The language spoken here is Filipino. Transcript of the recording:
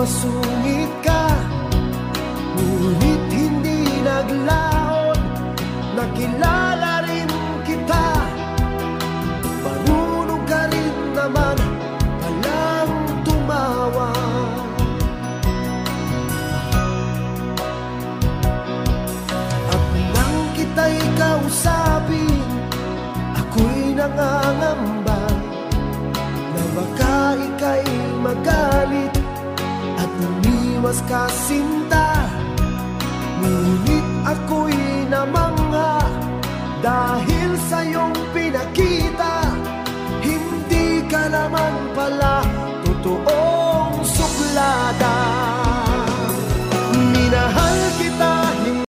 masungit ka, ngunit hindi naglaon. Nakilala rin kita, marunong ka rin naman palang tumawa. At nang kita'y kausapin, ako'y nangangamba na baka ika'y magalit at umiwas ka sinta. Ngunit ako'y namangha dahil sa iyong pinakita.